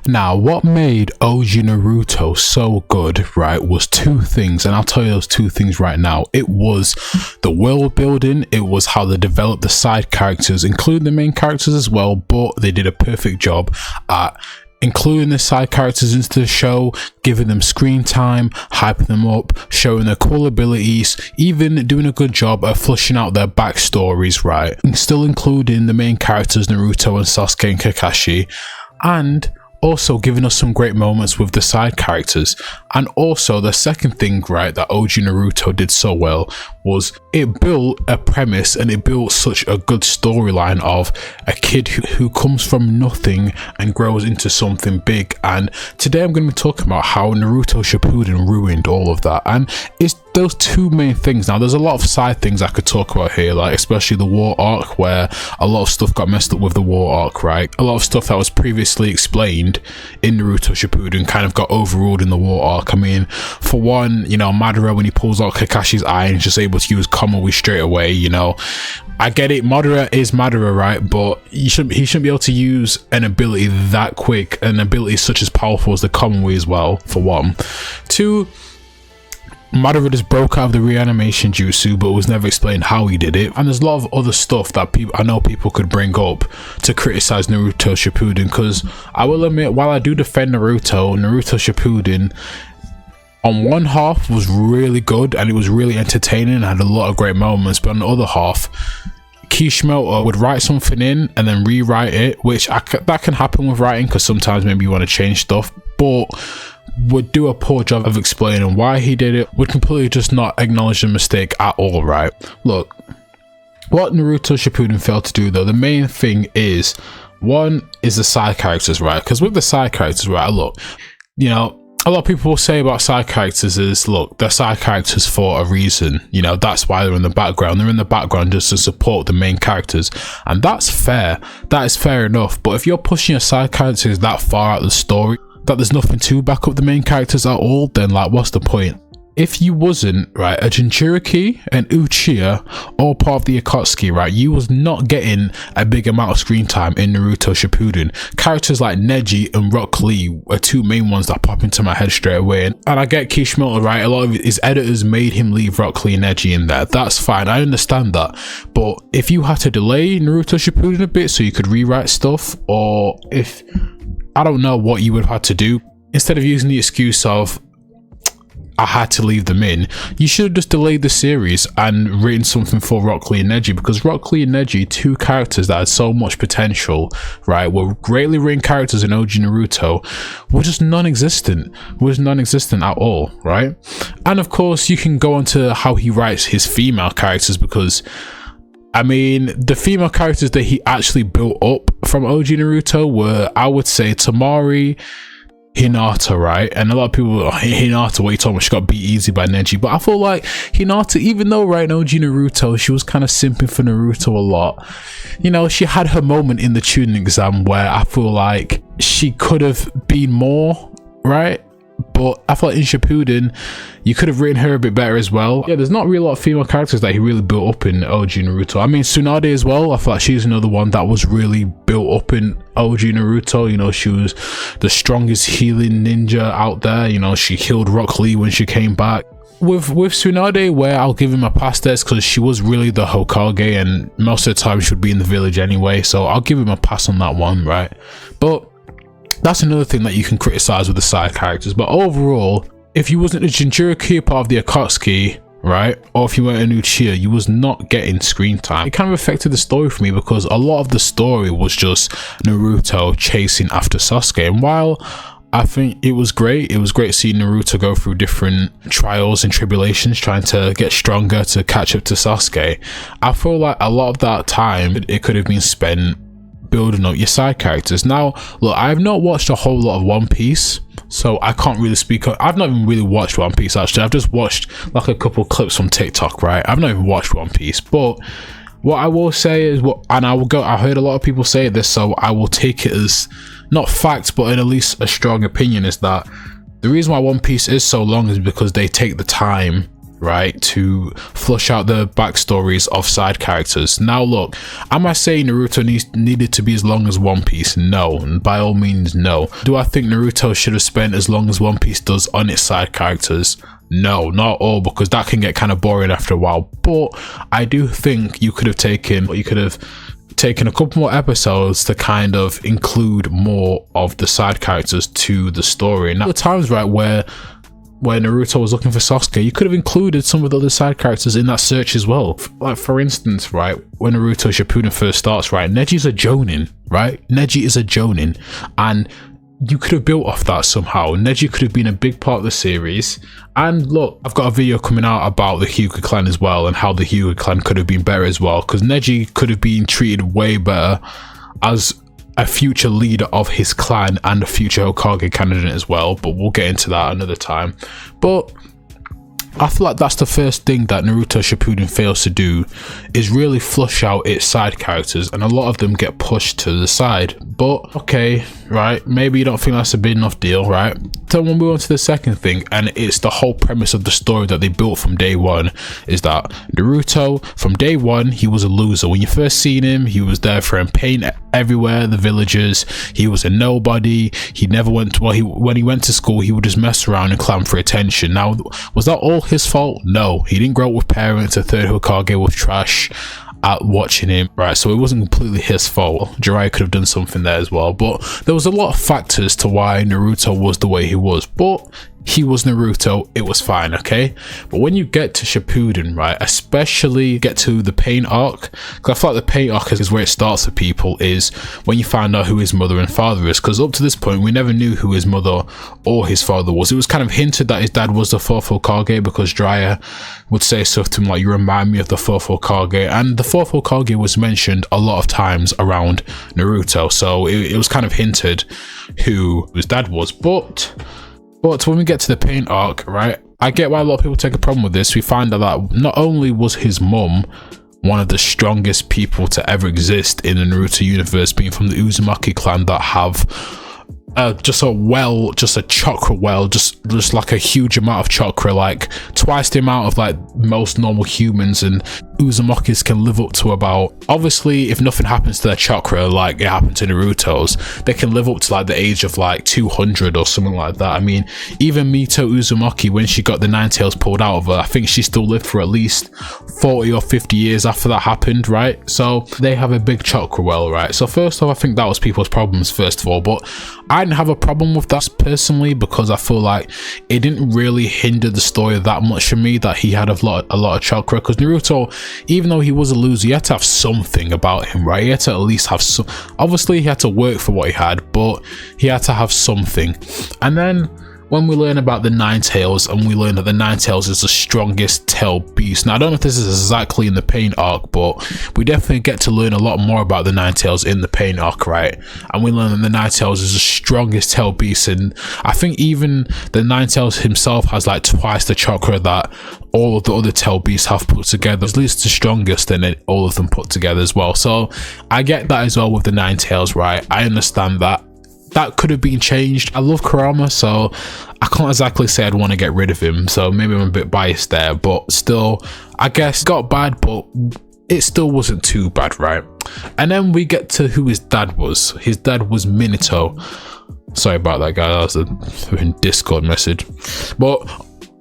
Now, what made OG Naruto so good, right, was two things, and I'll tell you those two things right now. It was the world building, it was how they developed the side characters, including the main characters as well, but they did a perfect job at including the side characters into the show, giving them screen time, hyping them up, showing their cool abilities, even doing a good job of fleshing out their backstories, right, and still including the main characters Naruto and Sasuke and Kakashi, and also giving us some great moments with the side characters. And also the second thing, right, that OG Naruto did so well was it built a premise, and it built such a good storyline of a kid who comes from nothing and grows into something big. And today I'm going to be talking about how Naruto Shippuden ruined all of that, and it's those two main things. Now there's a lot of side things I could talk about here, like especially the war arc, where a lot of stuff got messed up with the war arc, right? A lot of stuff that was previously explained in Naruto Shippuden kind of got overruled in the war arc. I mean, for one, you know, Madara, when he pulls out Kakashi's eye and is just able to use Komawi straight away, you know, I get it, Madara is Madara, right? But he shouldn't be able to use an ability that quick, an ability such as powerful as the Komawi as well, for one. Two, Madara just broke out of the reanimation jutsu, but it was never explained how he did it. And there's a lot of other stuff that I know people could bring up to criticize Naruto Shippuden, because I will admit, while I do defend Naruto Shippuden on one half was really good and it was really entertaining and had a lot of great moments, but on the other half, Kishimoto would write something in and then rewrite it, which that can happen with writing, because sometimes maybe you want to change stuff, but would do a poor job of explaining why he did it, would completely just not acknowledge the mistake at all, right? Look, what Naruto Shippuden failed to do though, the main thing is, one is the side characters, right? Because with the side characters, right, look, you know, a lot of people will say about side characters is, look, they're side characters for a reason, you know, that's why they're in the background. They're in the background just to support the main characters, and that's fair, that is fair enough. But if you're pushing your side characters that far out of the story, that there's nothing to back up the main characters at all, then like, what's the point? If you wasn't, right, a Jinchuriki and Uchiha all part of the Akatsuki, right, you was not getting a big amount of screen time in Naruto Shippuden. Characters like Neji and Rock Lee are two main ones that pop into my head straight away. And I get Kishimoto, right, a lot of his editors made him leave Rock Lee and Neji in there. That's fine, I understand that. But if you had to delay Naruto Shippuden a bit so you could rewrite stuff, or if, I don't know what you would have had to do, instead of using the excuse of, I had to leave them in, you should have just delayed the series and written something for Rock Lee and Neji, because Rock Lee and Neji, two characters that had so much potential, right, were greatly written characters in OG Naruto, were just non-existent, at all, right? And of course, you can go on to how he writes his female characters, because I mean, the female characters that he actually built up from OG Naruto were, I would say, Tamari, Hinata, right? And a lot of people, Hinata, what you told me, she got beat easy by Neji, but I feel like Hinata, even though, right, in OG Naruto, she was kind of simping for Naruto a lot, you know, she had her moment in the tuning exam where I feel like she could have been more, right? But I thought in Shippuden, you could have written her a bit better as well. Yeah, there's not really a lot of female characters that he really built up in OG Naruto. I mean, Tsunade as well, I thought like she's another one that was really built up in OG Naruto. You know, she was the strongest healing ninja out there. You know, she killed Rock Lee when she came back. With Tsunade, where I'll give him a pass there, because she was really the Hokage, and most of the time she would be in the village anyway, so I'll give him a pass on that one, right? But that's another thing that you can criticize with the side characters. But overall, if you wasn't a Jinchuriki part of the Akatsuki, right, or if you weren't an Uchiha, you was not getting screen time. It kind of affected the story for me, because a lot of the story was just Naruto chasing after Sasuke. And while I think it was great seeing Naruto go through different trials and tribulations trying to get stronger to catch up to Sasuke, I feel like a lot of that time it could have been spent building up your side characters. Now look, I have not watched a whole lot of One Piece, so I can't really speak. I've not even really watched One Piece actually. I've just watched like a couple clips from TikTok, right? I've not even watched One Piece, but what I will say is I heard a lot of people say this, so I will take it as not fact, but at least a strong opinion, is that the reason why One Piece is so long is because they take the time right, to flush out the backstories of side characters. Now look, am I saying Naruto needed to be as long as One Piece? No, and by all means no. Do I think Naruto should have spent as long as One Piece does on its side characters? No, not all, because that can get kind of boring after a while. But I do think you could have taken a couple more episodes to kind of include more of the side characters to the story. Now the times, right, where Naruto was looking for Sasuke, you could have included some of the other side characters in that search as well. Like, for instance, right, when Naruto Shippuden first starts, right, Neji's a Jonin, right? Neji is a Jonin, and you could have built off that somehow. Neji could have been a big part of the series. And look, I've got a video coming out about the Hyuga clan as well, and how the Hyuga clan could have been better as well, because Neji could have been treated way better as a future leader of his clan and a future Hokage candidate as well, but we'll get into that another time. But I feel like that's the first thing that Naruto Shippuden fails to do, is really flush out its side characters, and a lot of them get pushed to the side. But okay, right, maybe you don't think that's a big enough deal, right? So we'll move on to the second thing, and it's the whole premise of the story that they built from day one, is that Naruto, from day one, he was a loser. When you first seen him, he was there throwing paint everywhere, the villagers. He was a nobody. He never went to, when he went to school, he would just mess around and clam for attention. Now, was that all his fault? No, he didn't grow up with parents. A third Hokage was trash at watching him, right? So it wasn't completely his fault. Jiraiya could have done something there as well, but there was a lot of factors to why Naruto was the way he was. But he was Naruto, it was fine, okay? But when you get to Shippuden, right, especially get to the pain arc, because I feel like the pain arc is where it starts for people, is when you find out who his mother and father is, because up to this point we never knew who his mother or his father was. It was kind of hinted that his dad was the fourth Hokage, because Jiraiya would say stuff to him like, you remind me of the fourth Hokage, and the fourth Hokage was mentioned a lot of times around Naruto, so it was kind of hinted who his dad was. But when we get to the pain arc, right, I get why a lot of people take a problem with this. We find out that not only was his mum one of the strongest people to ever exist in the Naruto universe, being from the Uzumaki clan that have just a chakra well, just like a huge amount of chakra, like twice the amount of like most normal humans, and Uzumakis can live up to about, obviously if nothing happens to their chakra like it happened to Naruto's, they can live up to like the age of like 200 or something like that. I mean, even Mito Uzumaki, when she got the nine tails pulled out of her, I think she still lived for at least 40 or 50 years after that happened, right? So they have a big chakra well, right? So first off, I think that was people's problems first of all, but I didn't have a problem with that personally, because I feel like it didn't really hinder the story that much for me that he had a lot of chakra, because Naruto, even though he was a loser, he had to have something about him, right? He had to at least have some, obviously he had to work for what he had, but he had to have something. And then when we learn about the Nine Tails, and we learn that the Nine Tails is the strongest tail beast. Now I don't know if this is exactly in the pain arc, but we definitely get to learn a lot more about the Nine Tails in the pain arc, right? And we learn that the Nine Tails is the strongest tail beast, and I think even the Nine Tails himself has like twice the chakra that all of the other tail beasts have put together, at least the strongest in it, all of them put together as well. So I get that as well with the Nine Tails, right? I understand that could have been changed. I love Kurama, so I can't exactly say I'd want to get rid of him, so maybe I'm a bit biased there, but still, I guess got bad, but it still wasn't too bad, right? And then we get to who his dad was. His dad was Minato. Sorry about that, guy, that was a Discord message. But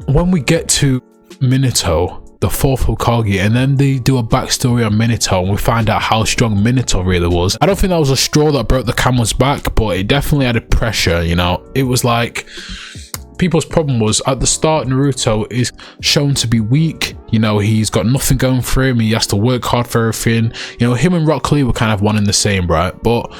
when we get to Minato, the fourth Hokage, and then they do a backstory on Minato, and we find out how strong Minato really was. I don't think that was a straw that broke the camel's back, but it definitely added pressure, you know? It was like, people's problem was, at the start, Naruto is shown to be weak, you know, he's got nothing going for him, he has to work hard for everything, you know, him and Rock Lee were kind of one and the same, right? But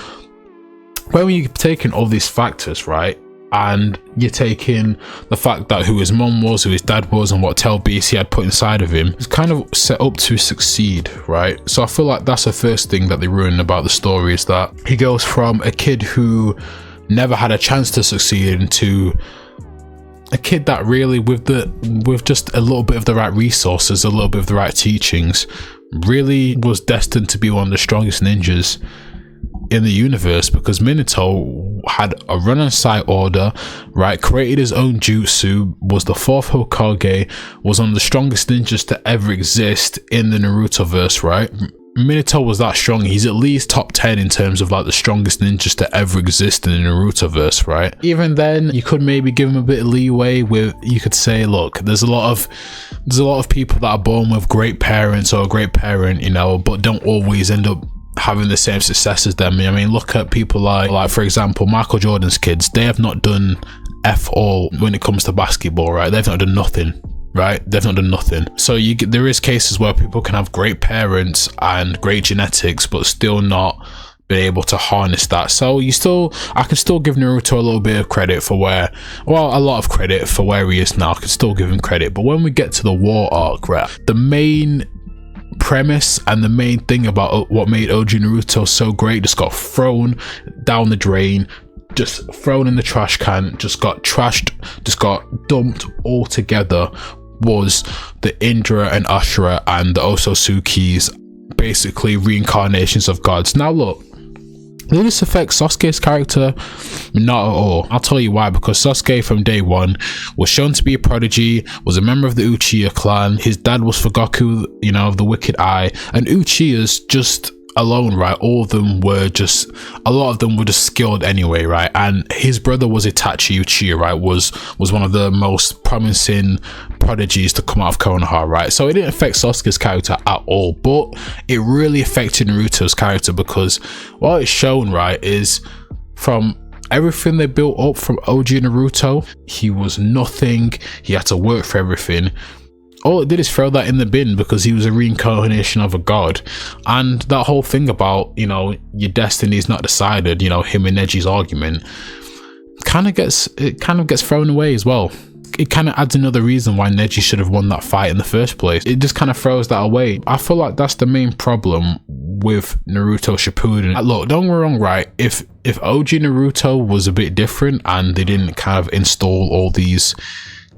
when you're taking all these factors, right, and you're taking the fact that who his mum was, who his dad was, and what tail beast he had put inside of him, it's kind of set up to succeed, right? So I feel like that's the first thing that they ruin about the story, is that he goes from a kid who never had a chance to succeed into a kid that really, with just a little bit of the right resources, a little bit of the right teachings, really was destined to be one of the strongest ninjas in the universe, because Minato had a run on sight order, right? Created his own jutsu, was the 4th Hokage, was one of the strongest ninjas to ever exist in the Naruto verse, right? Minato was that strong. He's at least top 10 in terms of like the strongest ninjas to ever exist in the Naruto verse, right? Even then, you could maybe give him a bit of leeway with, you could say, look, there's a lot of people that are born with great parents or a great parent, you know, but don't always end up having the same success as them. I mean, look at people like for example, Michael Jordan's kids. They have not done F all when it comes to basketball, right? They've not done nothing, right? They've not done nothing. So there is cases where people can have great parents and great genetics, but still not be able to harness that. So I can still give Naruto a little bit of credit for a lot of credit for where he is now. I can still give him credit. But when we get to the war arc, right, the main premise and the main thing about what made OG Naruto so great just got thrown down the drain, just thrown in the trash can, just got trashed, just got dumped altogether, was the Indra and Ashura and the Osatsukis, basically reincarnations of gods. Now look, did this affect Sasuke's character? Not at all. I'll tell you why. Because Sasuke from day one was shown to be a prodigy, was a member of the Uchiha clan. His dad was Fugoku, you know, of the Wicked Eye. And Uchihas just alone, right, a lot of them were just skilled anyway, right? And his brother was Itachi Uchiha, right, was one of the most promising prodigies to come out of Konoha, right? So it didn't affect Sasuke's character at all, but it really affected Naruto's character, because what it's shown, right, is from everything they built up from OG Naruto, he was nothing. He had to work for everything. All it did is throw that in the bin because he was a reincarnation of a god. And that whole thing about, you know, your destiny is not decided, you know, him and Neji's argument kind of gets thrown away as well. It kind of adds another reason why Neji should have won that fight in the first place. It just kind of throws that away. I feel like that's the main problem with Naruto Shippuden. Look, don't get me wrong, right? If OG Naruto was a bit different and they didn't kind of install all these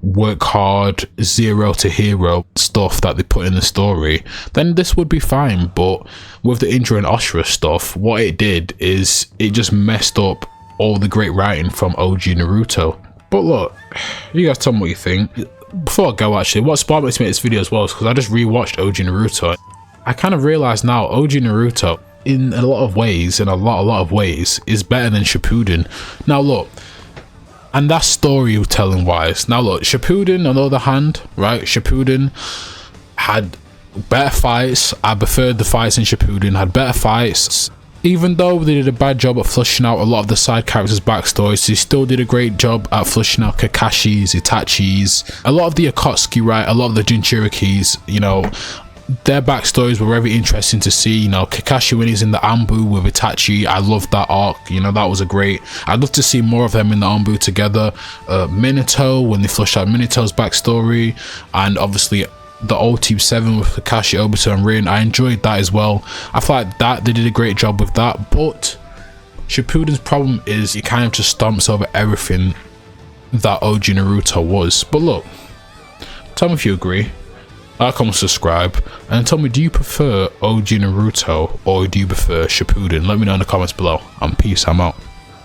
work hard, zero to hero stuff that they put in the story, then this would be fine. But with the Indra and Ashura stuff, what it did is it just messed up all the great writing from OG Naruto. But look, you guys tell me what you think. Before I go, actually, what sparked me to make this video as well is because I just rewatched OG Naruto. I kind of realized now OG Naruto in a lot of ways, is better than Shippuden. Now look, and that's storytelling wise. Now look, Shippuden on the other hand, right, Shippuden had better fights. I preferred the fights in Shippuden, had better fights. Even though they did a bad job at fleshing out a lot of the side characters' backstories, they still did a great job at fleshing out Kakashi's, Itachi's, a lot of the Akatsuki, right, a lot of the Jinchurikis, you know, their backstories were very interesting to see. You know, Kakashi when he's in the Anbu with Itachi, I loved that arc, you know, that was a great, I'd love to see more of them in the Anbu together. Minato, when they flushed out Minato's backstory, and obviously the old Team 7 with Kakashi, Obito and Rin, I enjoyed that as well. I feel like that they did a great job with that. But Shippuden's problem is it kind of just stomps over everything that OG Naruto was. But look, tell me if you agree. Like, comment, subscribe, and tell me, do you prefer OG Naruto or do you prefer Shippuden? Let me know in the comments below. And peace, I'm out.